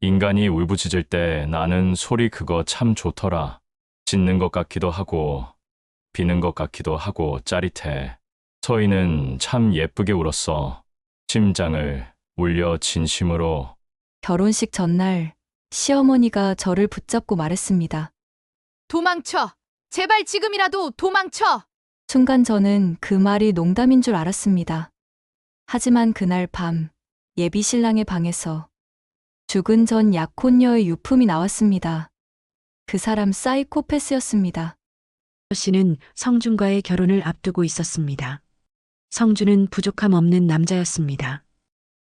인간이 울부짖을 때 나는 소리 그거 참 좋더라. 짖는 것 같기도 하고, 비는 것 같기도 하고 짜릿해. 서희는 참 예쁘게 울었어. 심장을 울려 진심으로. 결혼식 전날 시어머니가 저를 붙잡고 말했습니다. 도망쳐! 제발 지금이라도 도망쳐! 순간 저는 그 말이 농담인 줄 알았습니다. 하지만 그날 밤 예비 신랑의 방에서 죽은 전 약혼녀의 유품이 나왔습니다. 그 사람 사이코패스였습니다. 씨는 성준과의 결혼을 앞두고 있었습니다. 성준은 부족함 없는 남자였습니다.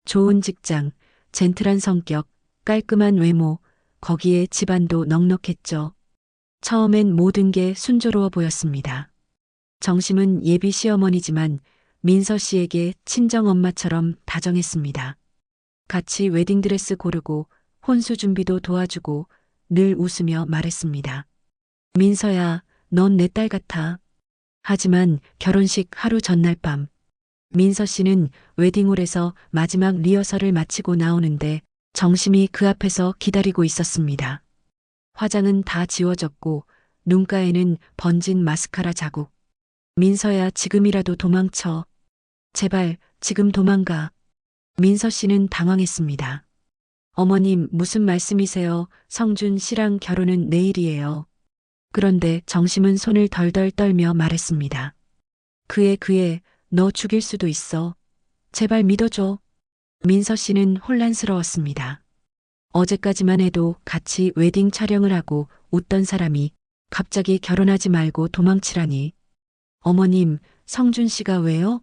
좋은 직장, 젠틀한 성격, 깔끔한 외모, 거기에 집안도 넉넉했죠. 처음엔 모든 게 순조로워 보였습니다. 정심은 예비 시어머니지만 민서 씨에게 친정 엄마처럼 다정했습니다. 같이 웨딩드레스 고르고 혼수 준비도 도와주고 늘 웃으며 말했습니다. 민서야, 넌 내 딸 같아. 하지만 결혼식 하루 전날 밤, 민서 씨는 웨딩홀에서 마지막 리허설을 마치고 나오는데 정심이 그 앞에서 기다리고 있었습니다. 화장은 다 지워졌고 눈가에는 번진 마스카라 자국. 민서야, 지금이라도 도망쳐. 제발, 지금 도망가. 민서 씨는 당황했습니다. 어머님, 무슨 말씀이세요? 성준 씨랑 결혼은 내일이에요. 그런데 정심은 손을 덜덜 떨며 말했습니다. 그애, 너 죽일 수도 있어. 제발 믿어줘. 민서 씨는 혼란스러웠습니다. 어제까지만 해도 같이 웨딩 촬영을 하고 웃던 사람이 갑자기 결혼하지 말고 도망치라니. 어머님, 성준 씨가 왜요?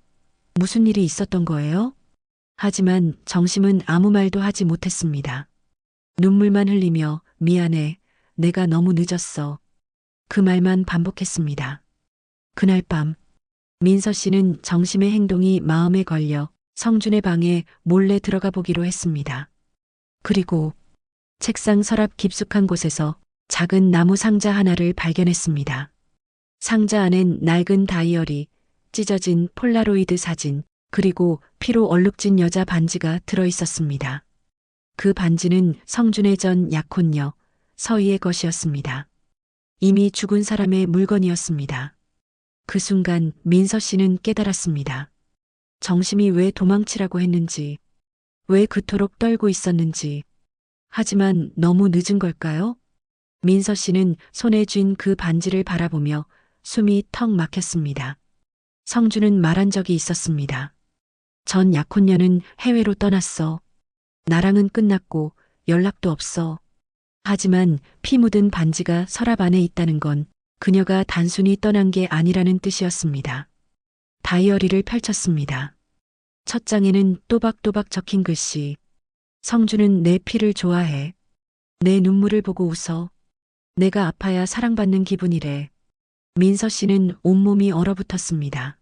무슨 일이 있었던 거예요? 하지만 정심은 아무 말도 하지 못했습니다. 눈물만 흘리며 미안해, 내가 너무 늦었어. 그 말만 반복했습니다. 그날 밤, 민서 씨는 정심의 행동이 마음에 걸려 성준의 방에 몰래 들어가 보기로 했습니다. 그리고 책상 서랍 깊숙한 곳에서 작은 나무 상자 하나를 발견했습니다. 상자 안엔 낡은 다이어리, 찢어진 폴라로이드 사진, 그리고 피로 얼룩진 여자 반지가 들어 있었습니다. 그 반지는 성준의 전 약혼녀, 서희의 것이었습니다. 이미 죽은 사람의 물건이었습니다. 그 순간 민서 씨는 깨달았습니다. 정심이 왜 도망치라고 했는지, 왜 그토록 떨고 있었는지. 하지만 너무 늦은 걸까요? 민서 씨는 손에 쥔 그 반지를 바라보며 숨이 턱 막혔습니다. 성준은 말한 적이 있었습니다. 전 약혼녀는 해외로 떠났어. 나랑은 끝났고 연락도 없어. 하지만 피 묻은 반지가 서랍 안에 있다는 건 그녀가 단순히 떠난 게 아니라는 뜻이었습니다. 다이어리를 펼쳤습니다. 첫 장에는 또박또박 적힌 글씨. 성준은 내 피를 좋아해. 내 눈물을 보고 웃어. 내가 아파야 사랑받는 기분이래. 민서 씨는 온몸이 얼어붙었습니다.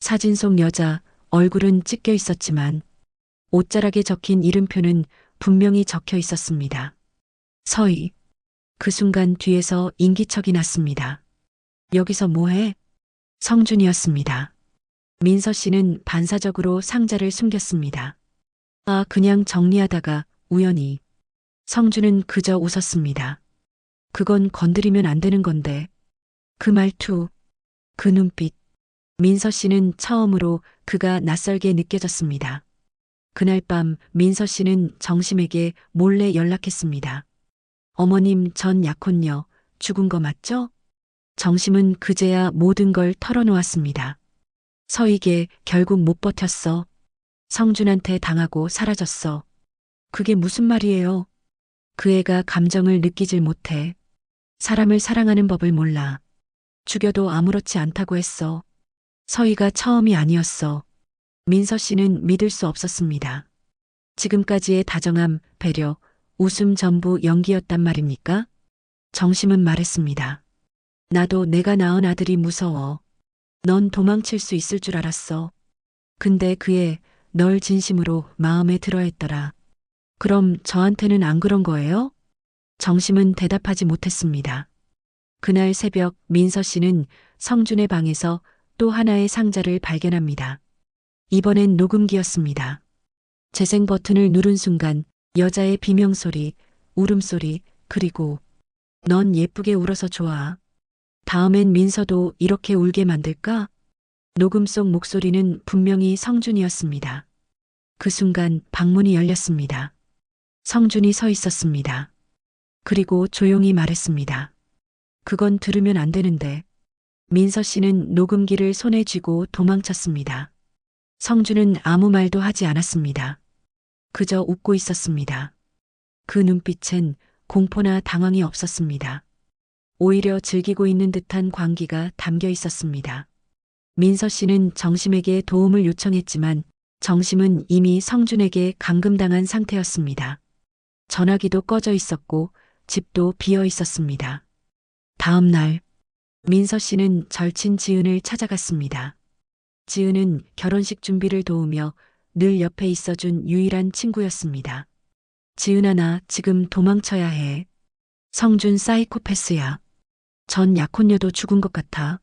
사진 속 여자 얼굴은 찢겨 있었지만 옷자락에 적힌 이름표는 분명히 적혀 있었습니다. 서희. 그 순간 뒤에서 인기척이 났습니다. 여기서 뭐해? 성준이었습니다. 민서 씨는 반사적으로 상자를 숨겼습니다. 아, 그냥 정리하다가 우연히. 성준은 그저 웃었습니다. 그건 건드리면 안 되는 건데. 그 말투, 그 눈빛. 민서 씨는 처음으로 그가 낯설게 느껴졌습니다. 그날 밤 민서 씨는 정심에게 몰래 연락했습니다. 어머님, 전 약혼녀 죽은 거 맞죠? 정심은 그제야 모든 걸 털어놓았습니다. 서희게 결국 못 버텼어. 성준한테 당하고 사라졌어. 그게 무슨 말이에요? 그 애가 감정을 느끼질 못해. 사람을 사랑하는 법을 몰라. 죽여도 아무렇지 않다고 했어. 서희가 처음이 아니었어. 민서 씨는 믿을 수 없었습니다. 지금까지의 다정함, 배려, 웃음 전부 연기였단 말입니까? 정심은 말했습니다. 나도 내가 낳은 아들이 무서워. 넌 도망칠 수 있을 줄 알았어. 근데 그애 널 진심으로 마음에 들어 했더라. 그럼 저한테는 안 그런 거예요? 정심은 대답하지 못했습니다. 그날 새벽 민서 씨는 성준의 방에서 또 하나의 상자를 발견합니다. 이번엔 녹음기였습니다. 재생 버튼을 누른 순간 여자의 비명소리, 울음소리, 그리고 넌 예쁘게 울어서 좋아. 다음엔 민서도 이렇게 울게 만들까? 녹음 속 목소리는 분명히 성준이었습니다. 그 순간 방문이 열렸습니다. 성준이 서 있었습니다. 그리고 조용히 말했습니다. 그건 들으면 안 되는데. 민서 씨는 녹음기를 손에 쥐고 도망쳤습니다. 성준은 아무 말도 하지 않았습니다. 그저 웃고 있었습니다. 그 눈빛엔 공포나 당황이 없었습니다. 오히려 즐기고 있는 듯한 광기가 담겨 있었습니다. 민서 씨는 정심에게 도움을 요청했지만 정심은 이미 성준에게 감금당한 상태였습니다. 전화기도 꺼져 있었고 집도 비어 있었습니다. 다음 날 민서 씨는 절친 지은을 찾아갔습니다. 지은은 결혼식 준비를 도우며 늘 옆에 있어준 유일한 친구였습니다. 지은아, 나 지금 도망쳐야 해. 성준 사이코패스야. 전 약혼녀도 죽은 것 같아.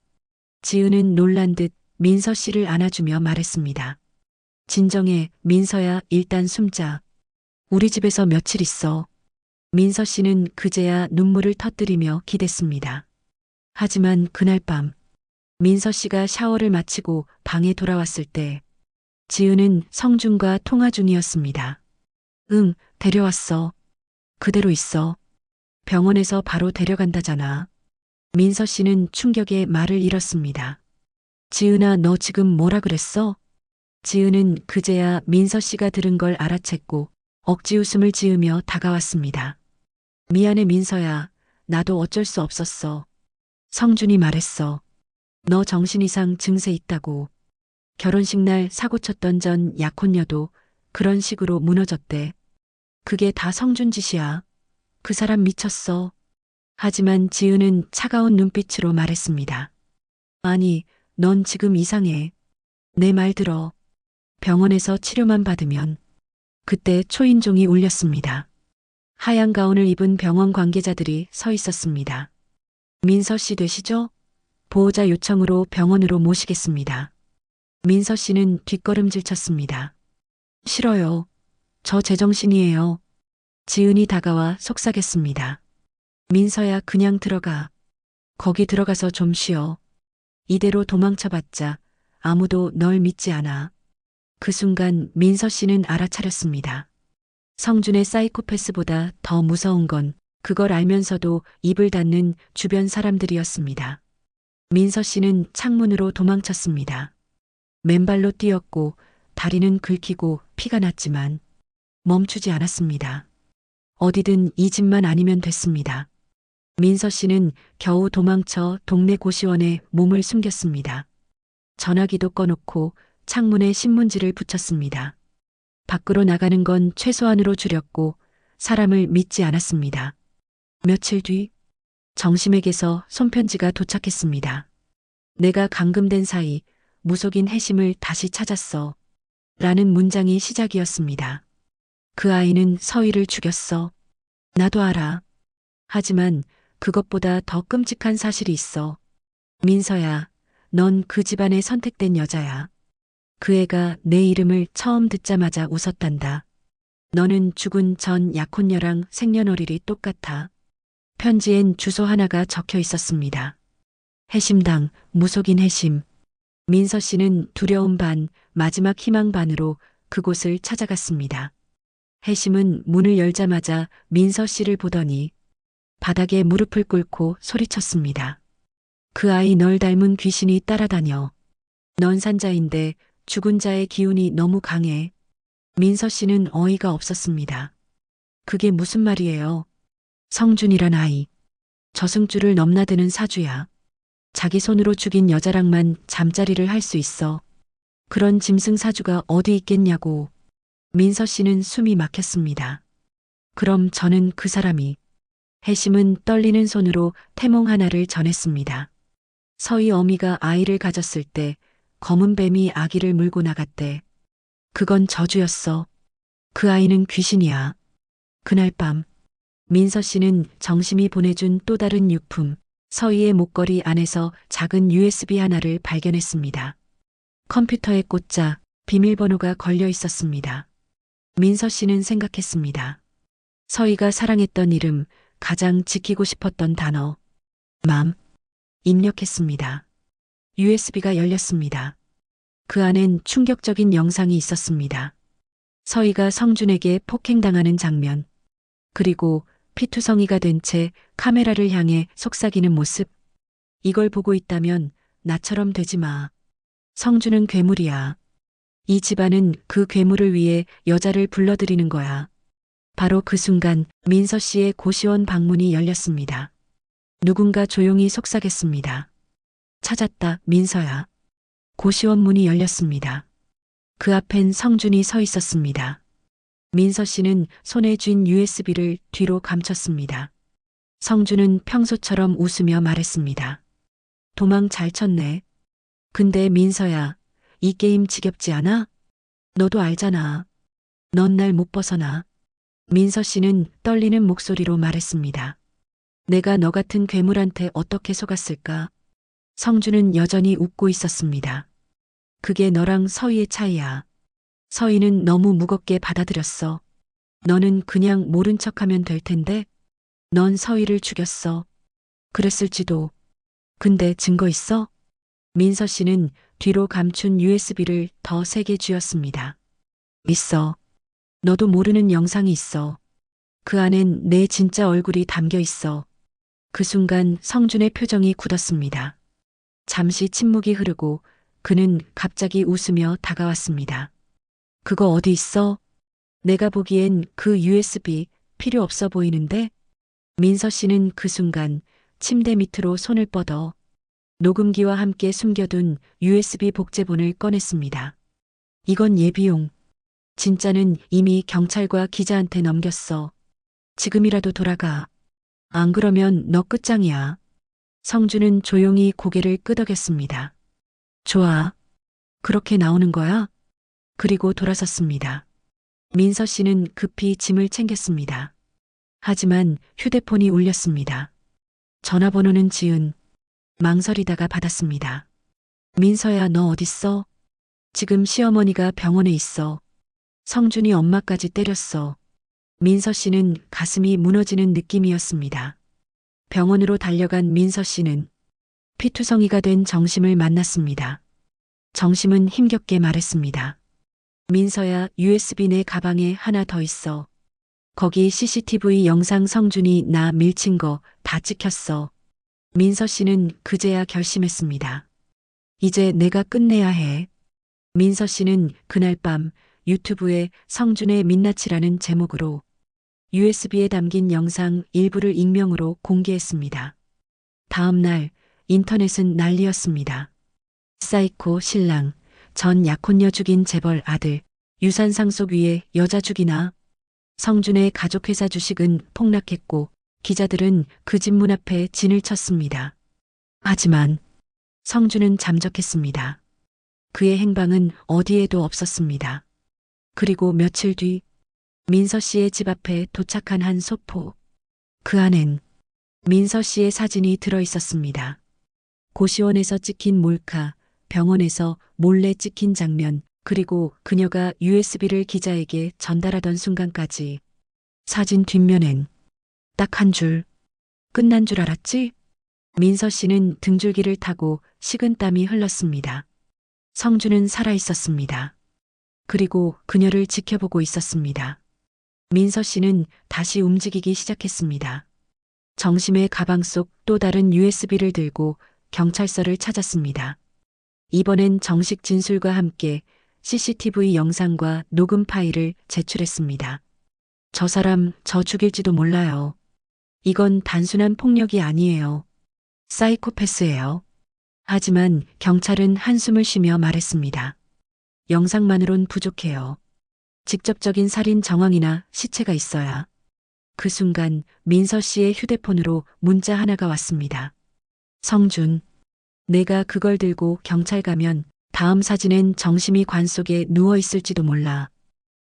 지은은 놀란 듯 민서 씨를 안아주며 말했습니다. 진정해, 민서야, 일단 숨자. 우리 집에서 며칠 있어. 민서 씨는 그제야 눈물을 터뜨리며 기댔습니다. 하지만 그날 밤 민서 씨가 샤워를 마치고 방에 돌아왔을 때 지은은 성준과 통화 중이었습니다. 응, 데려왔어. 그대로 있어. 병원에서 바로 데려간다잖아. 민서 씨는 충격에 말을 잃었습니다. 지은아, 너 지금 뭐라 그랬어? 지은은 그제야 민서 씨가 들은 걸 알아챘고 억지 웃음을 지으며 다가왔습니다. 미안해, 민서야. 나도 어쩔 수 없었어. 성준이 말했어. 너 정신 이상 증세 있다고. 결혼식 날 사고 쳤던 전 약혼녀도 그런 식으로 무너졌대. 그게 다 성준 짓이야. 그 사람 미쳤어. 하지만 지은은 차가운 눈빛으로 말했습니다. 아니, 넌 지금 이상해. 내 말 들어. 병원에서 치료만 받으면. 그때 초인종이 울렸습니다. 하얀 가운을 입은 병원 관계자들이 서 있었습니다. 민서 씨 되시죠? 보호자 요청으로 병원으로 모시겠습니다. 민서 씨는 뒷걸음질 쳤습니다. 싫어요. 저 제정신이에요. 지은이 다가와 속삭였습니다. 민서야, 그냥 들어가. 거기 들어가서 좀 쉬어. 이대로 도망쳐봤자 아무도 널 믿지 않아. 그 순간 민서 씨는 알아차렸습니다. 성준의 사이코패스보다 더 무서운 건 그걸 알면서도 입을 닫는 주변 사람들이었습니다. 민서 씨는 창문으로 도망쳤습니다. 맨발로 뛰었고 다리는 긁히고 피가 났지만 멈추지 않았습니다. 어디든 이 집만 아니면 됐습니다. 민서 씨는 겨우 도망쳐 동네 고시원에 몸을 숨겼습니다. 전화기도 꺼놓고 창문에 신문지를 붙였습니다. 밖으로 나가는 건 최소한으로 줄였고 사람을 믿지 않았습니다. 며칠 뒤 정심에게서 손편지가 도착했습니다. 내가 감금된 사이 무속인 해심을 다시 찾았어. 라는 문장이 시작이었습니다. 그 아이는 서희를 죽였어. 나도 알아. 하지만 그것보다 더 끔찍한 사실이 있어. 민서야, 넌 그 집안의 선택된 여자야. 그 애가 내 이름을 처음 듣자마자 웃었단다. 너는 죽은 전 약혼녀랑 생년월일이 똑같아. 편지엔 주소 하나가 적혀 있었습니다. 해심당, 무속인 해심. 민서 씨는 두려움 반, 마지막 희망 반으로 그곳을 찾아갔습니다. 해심은 문을 열자마자 민서 씨를 보더니 바닥에 무릎을 꿇고 소리쳤습니다. 그 아이 널 닮은 귀신이 따라다녀. 넌 산자인데 죽은 자의 기운이 너무 강해. 민서 씨는 어이가 없었습니다. 그게 무슨 말이에요? 성준이란 아이. 저승줄을 넘나드는 사주야. 자기 손으로 죽인 여자랑만 잠자리를 할 수 있어. 그런 짐승 사주가 어디 있겠냐고. 민서 씨는 숨이 막혔습니다. 그럼 저는 그 사람이. 해심은 떨리는 손으로 태몽 하나를 전했습니다. 서희 어미가 아이를 가졌을 때 검은 뱀이 아기를 물고 나갔대. 그건 저주였어. 그 아이는 귀신이야. 그날 밤 민서 씨는 정심이 보내준 또 다른 유품, 서희의 목걸이 안에서 작은 USB 하나를 발견했습니다. 컴퓨터에 꽂자 비밀번호가 걸려 있었습니다. 민서 씨는 생각했습니다. 서희가 사랑했던 이름, 가장 지키고 싶었던 단어, 맘, 입력했습니다. USB가 열렸습니다. 그 안엔 충격적인 영상이 있었습니다. 서희가 성준에게 폭행당하는 장면, 그리고 피투성이가 된 채 카메라를 향해 속삭이는 모습. 이걸 보고 있다면 나처럼 되지 마. 성준은 괴물이야. 이 집안은 그 괴물을 위해 여자를 불러들이는 거야. 바로 그 순간 민서 씨의 고시원 방문이 열렸습니다. 누군가 조용히 속삭였습니다. 찾았다, 민서야. 고시원 문이 열렸습니다. 그 앞엔 성준이 서 있었습니다. 민서 씨는 손에 쥔 USB를 뒤로 감췄습니다. 성준은 평소처럼 웃으며 말했습니다. 도망 잘 쳤네. 근데 민서야, 이 게임 지겹지 않아? 너도 알잖아. 넌 날 못 벗어나. 민서 씨는 떨리는 목소리로 말했습니다. 내가 너 같은 괴물한테 어떻게 속았을까? 성준은 여전히 웃고 있었습니다. 그게 너랑 서희의 차이야. 서희는 너무 무겁게 받아들였어. 너는 그냥 모른 척하면 될 텐데. 넌 서희를 죽였어. 그랬을지도. 근데 증거 있어? 민서 씨는 뒤로 감춘 USB를 더 세게 쥐었습니다. 있어. 너도 모르는 영상이 있어. 그 안엔 내 진짜 얼굴이 담겨 있어. 그 순간 성준의 표정이 굳었습니다. 잠시 침묵이 흐르고 그는 갑자기 웃으며 다가왔습니다. 그거 어디 있어? 내가 보기엔 그 USB 필요 없어 보이는데? 민서 씨는 그 순간 침대 밑으로 손을 뻗어 녹음기와 함께 숨겨둔 USB 복제본을 꺼냈습니다. 이건 예비용. 진짜는 이미 경찰과 기자한테 넘겼어. 지금이라도 돌아가. 안 그러면 너 끝장이야. 성준은 조용히 고개를 끄덕였습니다. 좋아. 그렇게 나오는 거야? 그리고 돌아섰습니다. 민서 씨는 급히 짐을 챙겼습니다. 하지만 휴대폰이 울렸습니다. 전화번호는 지은. 망설이다가 받았습니다. 민서야, 너 어딨어? 지금 시어머니가 병원에 있어. 성준이 엄마까지 때렸어. 민서 씨는 가슴이 무너지는 느낌이었습니다. 병원으로 달려간 민서 씨는 피투성이가 된 정심을 만났습니다. 정심은 힘겹게 말했습니다. 민서야, USB 내 가방에 하나 더 있어. 거기 CCTV 영상 성준이 나 밀친 거 다 찍혔어. 민서 씨는 그제야 결심했습니다. 이제 내가 끝내야 해. 민서 씨는 그날 밤 유튜브에 성준의 민낯이라는 제목으로 USB에 담긴 영상 일부를 익명으로 공개했습니다. 다음 날 인터넷은 난리였습니다. 사이코 신랑, 전 약혼녀 죽인 재벌 아들, 유산 상속 위에 여자 죽이나. 성준의 가족회사 주식은 폭락했고 기자들은 그 집 문 앞에 진을 쳤습니다. 하지만 성준은 잠적했습니다. 그의 행방은 어디에도 없었습니다. 그리고 며칠 뒤 민서 씨의 집 앞에 도착한 한 소포. 그 안엔 민서 씨의 사진이 들어 있었습니다. 고시원에서 찍힌 몰카, 병원에서 몰래 찍힌 장면, 그리고 그녀가 USB를 기자에게 전달하던 순간까지. 사진 뒷면엔 딱 한 줄. 끝난 줄 알았지? 민서 씨는 등줄기를 타고 식은땀이 흘렀습니다. 성준은 살아있었습니다. 그리고 그녀를 지켜보고 있었습니다. 민서 씨는 다시 움직이기 시작했습니다. 정심의 가방 속 또 다른 USB를 들고 경찰서를 찾았습니다. 이번엔 정식 진술과 함께 CCTV 영상과 녹음 파일을 제출했습니다. 저 사람 저 죽일지도 몰라요. 이건 단순한 폭력이 아니에요. 사이코패스예요. 하지만 경찰은 한숨을 쉬며 말했습니다. 영상만으론 부족해요. 직접적인 살인 정황이나 시체가 있어야. 그 순간 민서 씨의 휴대폰으로 문자 하나가 왔습니다. 성준, 내가 그걸 들고 경찰 가면 다음 사진엔 정심이 관 속에 누워 있을지도 몰라.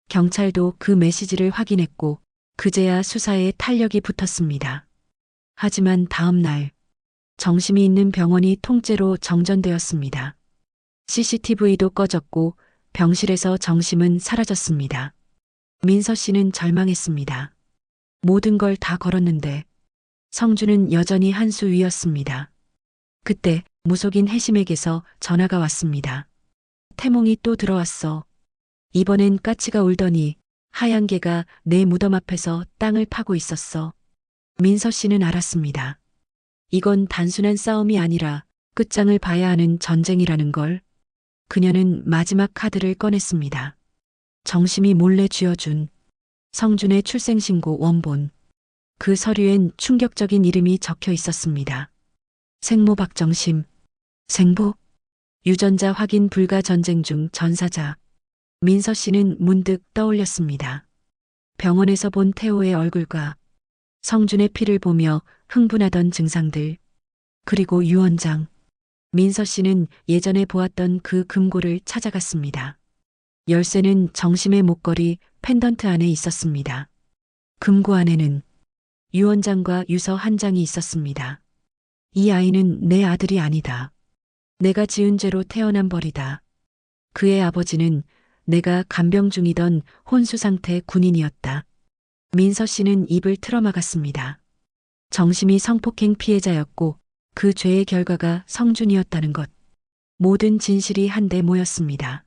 경찰도 그 메시지를 확인했고 그제야 수사에 탄력이 붙었습니다. 하지만 다음 날 정심이 있는 병원이 통째로 정전되었습니다. CCTV도 꺼졌고 병실에서 정심은 사라졌습니다. 민서 씨는 절망했습니다. 모든 걸 다 걸었는데 성주는 여전히 한 수 위였습니다. 그때 무속인 해심에게서 전화가 왔습니다. 태몽이 또 들어왔어. 이번엔 까치가 울더니 하얀 개가 내 무덤 앞에서 땅을 파고 있었어. 민서 씨는 알았습니다. 이건 단순한 싸움이 아니라 끝장을 봐야 하는 전쟁이라는 걸. 그녀는 마지막 카드를 꺼냈습니다. 정심이 몰래 쥐어준 성준의 출생신고 원본. 그 서류엔 충격적인 이름이 적혀 있었습니다. 생모 박정심. 생보? 유전자 확인 불가 전쟁 중 전사자. 민서 씨는 문득 떠올렸습니다. 병원에서 본 태호의 얼굴과 성준의 피를 보며 흥분하던 증상들. 그리고 유언장. 민서 씨는 예전에 보았던 그 금고를 찾아갔습니다. 열쇠는 정심의 목걸이 펜던트 안에 있었습니다. 금고 안에는 유언장과 유서 한 장이 있었습니다. 이 아이는 내 아들이 아니다. 내가 지은 죄로 태어난 벌이다. 그의 아버지는 내가 간병 중이던 혼수 상태 군인이었다. 민서 씨는 입을 틀어막았습니다. 정심이 성폭행 피해자였고 그 죄의 결과가 성준이었다는 것. 모든 진실이 한데 모였습니다.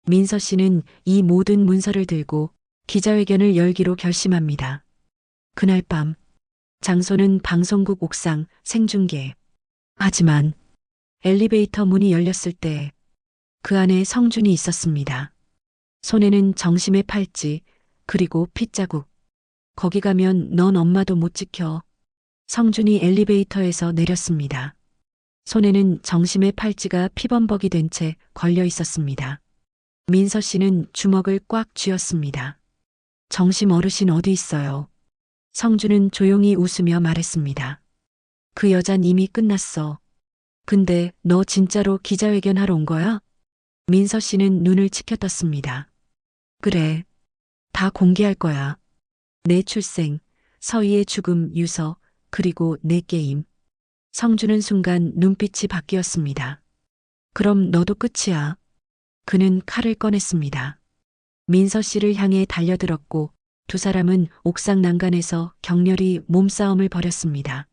민서 씨는 이 모든 문서를 들고 기자회견을 열기로 결심합니다. 그날 밤, 장소는 방송국 옥상 생중계. 하지만 엘리베이터 문이 열렸을 때 그 안에 성준이 있었습니다. 손에는 정심의 팔찌, 그리고 핏자국. 거기 가면 넌 엄마도 못 지켜. 성준이 엘리베이터에서 내렸습니다. 손에는 정심의 팔찌가 피범벅이 된 채 걸려 있었습니다. 민서 씨는 주먹을 꽉 쥐었습니다. 정심 어르신 어디 있어요? 성준은 조용히 웃으며 말했습니다. 그 여잔 이미 끝났어. 근데 너 진짜로 기자회견 하러 온 거야? 민서 씨는 눈을 치켜떴습니다. 그래. 다 공개할 거야. 내 출생, 서희의 죽음 유서, 그리고 내 게임. 성준은 순간 눈빛이 바뀌었습니다. 그럼 너도 끝이야. 그는 칼을 꺼냈습니다. 민서 씨를 향해 달려들었고 두 사람은 옥상 난간에서 격렬히 몸싸움을 벌였습니다.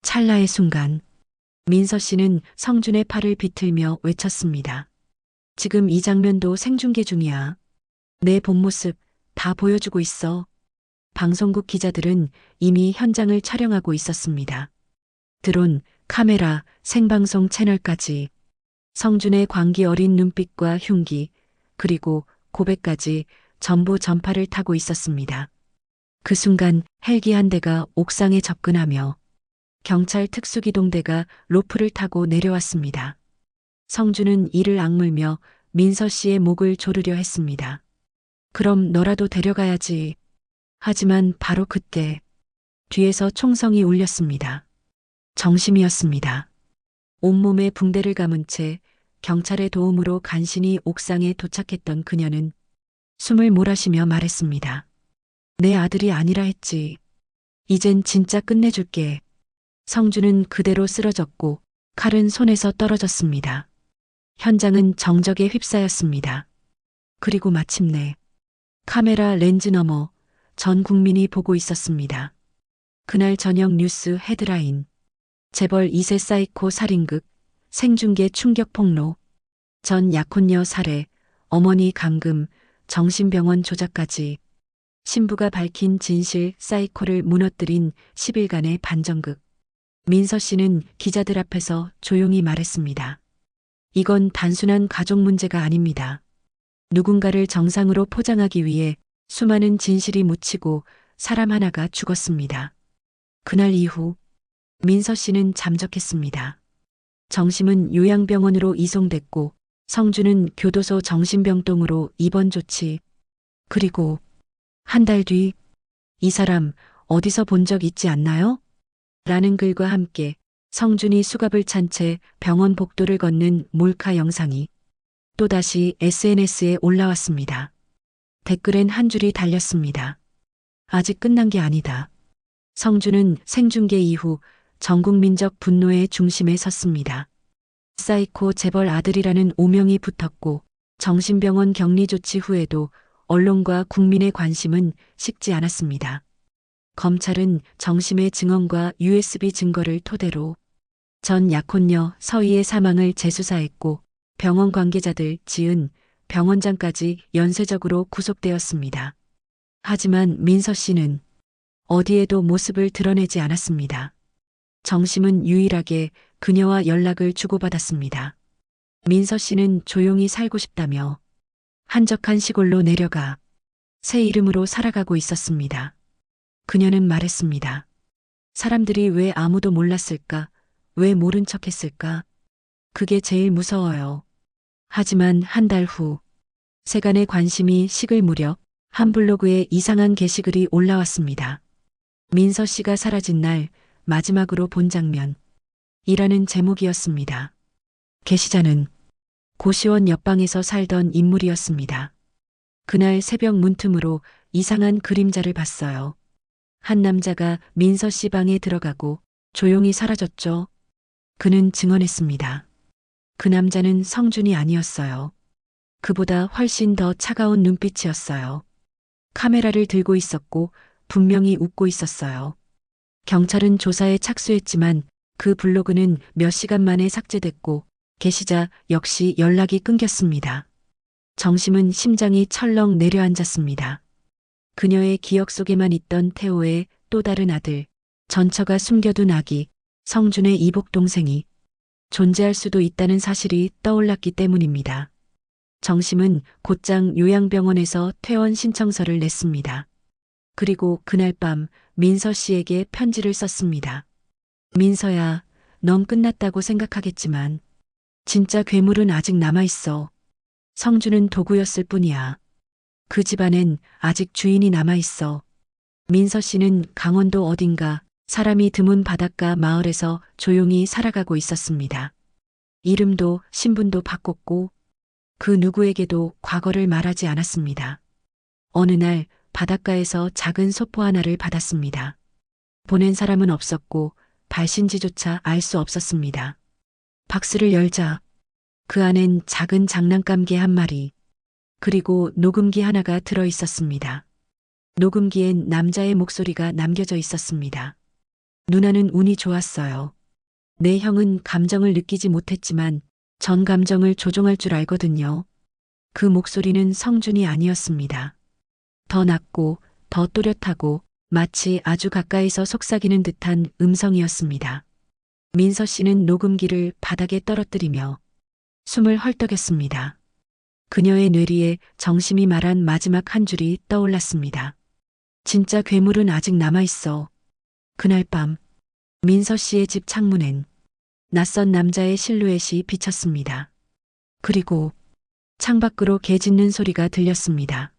찰나의 순간 민서 씨는 성준의 팔을 비틀며 외쳤습니다. 지금 이 장면도 생중계 중이야. 내 본 모습 다 보여주고 있어. 방송국 기자들은 이미 현장을 촬영하고 있었습니다. 드론, 카메라, 생방송 채널까지 성준의 광기 어린 눈빛과 흉기, 그리고 고백까지 전부 전파를 타고 있었습니다. 그 순간 헬기 한 대가 옥상에 접근하며 경찰 특수기동대가 로프를 타고 내려왔습니다. 성준은 이를 악물며 민서 씨의 목을 조르려 했습니다. 그럼 너라도 데려가야지. 하지만 바로 그때 뒤에서 총성이 울렸습니다. 정심이었습니다. 온몸에 붕대를 감은 채 경찰의 도움으로 간신히 옥상에 도착했던 그녀는 숨을 몰아쉬며 말했습니다. 내 아들이 아니라 했지. 이젠 진짜 끝내줄게. 성준은 그대로 쓰러졌고 칼은 손에서 떨어졌습니다. 현장은 정적에 휩싸였습니다. 그리고 마침내 카메라 렌즈 너머 전 국민이 보고 있었습니다. 그날 저녁 뉴스 헤드라인. 재벌 2세 사이코 살인극, 생중계 충격 폭로, 전 약혼녀 살해, 어머니 감금, 정신병원 조작까지 신부가 밝힌 진실 사이코를 무너뜨린 10일간의 반전극. 민서 씨는 기자들 앞에서 조용히 말했습니다. 이건 단순한 가족 문제가 아닙니다. 누군가를 정상으로 포장하기 위해 수많은 진실이 묻히고 사람 하나가 죽었습니다. 그날 이후 민서 씨는 잠적했습니다. 정심은 요양병원으로 이송됐고 성준은 교도소 정신병동으로 입원 조치. 그리고 한 달 뒤 이 사람 어디서 본 적 있지 않나요? 라는 글과 함께 성준이 수갑을 찬 채 병원 복도를 걷는 몰카 영상이 또다시 SNS에 올라왔습니다. 댓글엔 한 줄이 달렸습니다. 아직 끝난 게 아니다. 성준은 생중계 이후 전국민적 분노의 중심에 섰습니다. 사이코 재벌 아들이라는 오명이 붙었고 정신병원 격리 조치 후에도 언론과 국민의 관심은 식지 않았습니다. 검찰은 정심의 증언과 USB 증거를 토대로 전 약혼녀 서희의 사망을 재수사했고 병원 관계자들 지은 병원장까지 연쇄적으로 구속되었습니다. 하지만 민서 씨는 어디에도 모습을 드러내지 않았습니다. 정심은 유일하게 그녀와 연락을 주고받았습니다. 민서 씨는 조용히 살고 싶다며 한적한 시골로 내려가 새 이름으로 살아가고 있었습니다. 그녀는 말했습니다. 사람들이 왜 아무도 몰랐을까? 왜 모른 척 했을까? 그게 제일 무서워요. 하지만 한 달 후, 세간의 관심이 식을 무렵 한 블로그에 이상한 게시글이 올라왔습니다. 민서 씨가 사라진 날 마지막으로 본 장면. 이라는 제목이었습니다. 게시자는 고시원 옆방에서 살던 인물이었습니다. 그날 새벽 문틈으로 이상한 그림자를 봤어요. 한 남자가 민서 씨 방에 들어가고 조용히 사라졌죠. 그는 증언했습니다. 그 남자는 성준이 아니었어요. 그보다 훨씬 더 차가운 눈빛이었어요. 카메라를 들고 있었고 분명히 웃고 있었어요. 경찰은 조사에 착수했지만 그 블로그는 몇 시간 만에 삭제됐고 게시자 역시 연락이 끊겼습니다. 정심은 심장이 철렁 내려앉았습니다. 그녀의 기억 속에만 있던 태호의 또 다른 아들, 전처가 숨겨둔 아기, 성준의 이복 동생이 존재할 수도 있다는 사실이 떠올랐기 때문입니다. 정심은 곧장 요양병원에서 퇴원 신청서를 냈습니다. 그리고 그날 밤 민서 씨에게 편지를 썼습니다. 민서야, 넌 끝났다고 생각하겠지만 진짜 괴물은 아직 남아있어. 성준은 도구였을 뿐이야. 그 집안엔 아직 주인이 남아있어. 민서 씨는 강원도 어딘가 사람이 드문 바닷가 마을에서 조용히 살아가고 있었습니다. 이름도 신분도 바꿨고 그 누구에게도 과거를 말하지 않았습니다. 어느 날 바닷가에서 작은 소포 하나를 받았습니다. 보낸 사람은 없었고 발신지조차 알 수 없었습니다. 박스를 열자 그 안엔 작은 장난감개 한 마리, 그리고 녹음기 하나가 들어 있었습니다. 녹음기엔 남자의 목소리가 남겨져 있었습니다. 누나는 운이 좋았어요. 내 형은 감정을 느끼지 못했지만 전 감정을 조종할 줄 알거든요. 그 목소리는 성준이 아니었습니다. 더 낮고 더 또렷하고 마치 아주 가까이서 속삭이는 듯한 음성이었습니다. 민서 씨는 녹음기를 바닥에 떨어뜨리며 숨을 헐떡였습니다. 그녀의 뇌리에 정심이 말한 마지막 한 줄이 떠올랐습니다. 진짜 괴물은 아직 남아있어. 그날 밤 민서 씨의 집 창문엔 낯선 남자의 실루엣이 비쳤습니다. 그리고 창밖으로 개 짖는 소리가 들렸습니다.